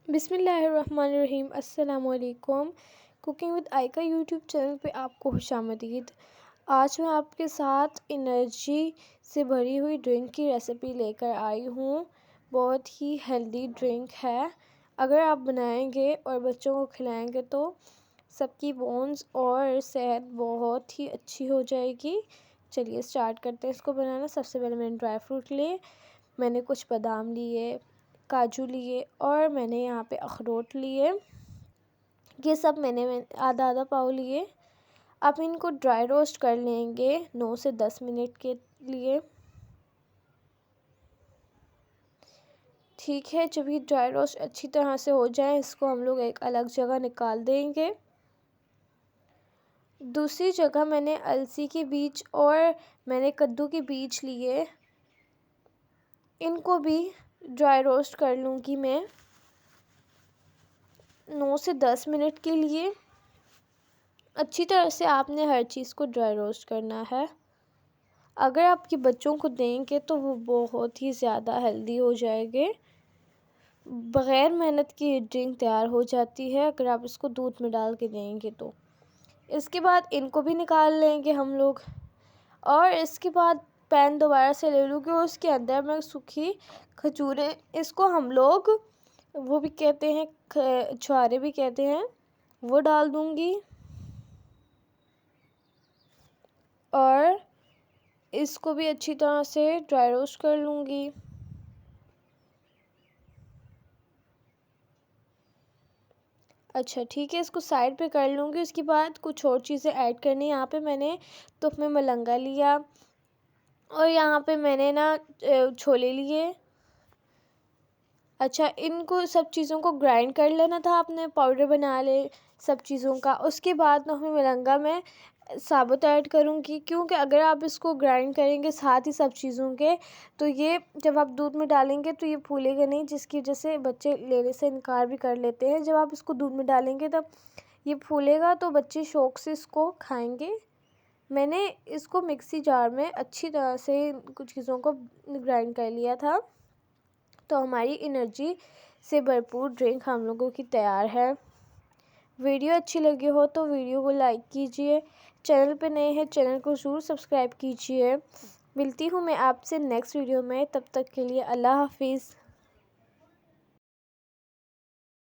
बिस्मिल्लाहिर्रहमानिर्रहीम। अस्सलाम वालेकुम। कुकिंग विद आयका यूट्यूब चैनल पे आपको खुशामदीद। आज मैं आपके साथ एनर्जी से भरी हुई ड्रिंक की रेसिपी लेकर आई हूँ। बहुत ही हेल्दी ड्रिंक है। अगर आप बनाएंगे और बच्चों को खिलाएंगे तो सबकी बोन्स और सेहत बहुत ही अच्छी हो जाएगी। चलिए स्टार्ट करते हैं इसको बनाना। सबसे पहले मैंने ड्राई फ्रूट लिए, मैंने कुछ बादाम लिए, काजू लिए और मैंने यहाँ पे अखरोट लिए। ये सब मैंने आधा आधा पाव लिए। अब इनको ड्राई रोस्ट कर लेंगे 9 से 10 मिनट के लिए। ठीक है, जब ये ड्राई रोस्ट अच्छी तरह से हो जाए इसको हम लोग एक अलग जगह निकाल देंगे। दूसरी जगह मैंने अलसी के बीज और मैंने कद्दू के बीज लिए, इनको भी ड्राई रोस्ट कर लूँगी मैं 9 से 10 मिनट के लिए। अच्छी तरह से आपने हर चीज़ को ड्राई रोस्ट करना है। अगर आपके बच्चों को देंगे तो वो बहुत ही ज़्यादा हेल्दी हो जाएंगे। बग़ैर मेहनत की ये ड्रिंक तैयार हो जाती है अगर आप इसको दूध में डाल के देंगे तो। इसके बाद इनको भी निकाल लेंगे हम लोग और इसके बाद पैन दोबारा से ले लूँगी और उसके अंदर मैं सूखी खजूरें, इसको हम लोग वो भी कहते हैं छुहारे भी कहते हैं, वो डाल दूँगी और इसको भी अच्छी तरह से ड्राई रोस्ट कर लूँगी। अच्छा ठीक है, इसको साइड पे कर लूँगी। उसके बाद कुछ और चीज़ें ऐड करनी है। यहाँ पे मैंने तुफ में मलंगा लिया और यहाँ पे मैंने ना छोले लिए। अच्छा, इनको सब चीज़ों को ग्राइंड कर लेना था आपने, पाउडर बना ले सब चीज़ों का। उसके बाद ना मलंगा में साबुत ऐड करूँगी, क्योंकि अगर आप इसको ग्राइंड करेंगे साथ ही सब चीज़ों के तो ये जब आप दूध में डालेंगे तो ये फूलेगा नहीं, जिसकी वजह से बच्चे लेने से इनकार भी कर लेते हैं। जब आप इसको दूध में डालेंगे तब ये फूलेगा तो बच्चे शौक़ से इसको खाएंगे। मैंने इसको मिक्सी जार में अच्छी तरह से कुछ चीज़ों को ग्राइंड कर लिया था। तो हमारी एनर्जी से भरपूर ड्रिंक हम लोगों की तैयार है। वीडियो अच्छी लगी हो तो वीडियो को लाइक कीजिए। चैनल पे नए हैं चैनल को ज़रूर सब्सक्राइब कीजिए। मिलती हूँ मैं आपसे नेक्स्ट वीडियो में, तब तक के लिए अल्लाह हाफिज़।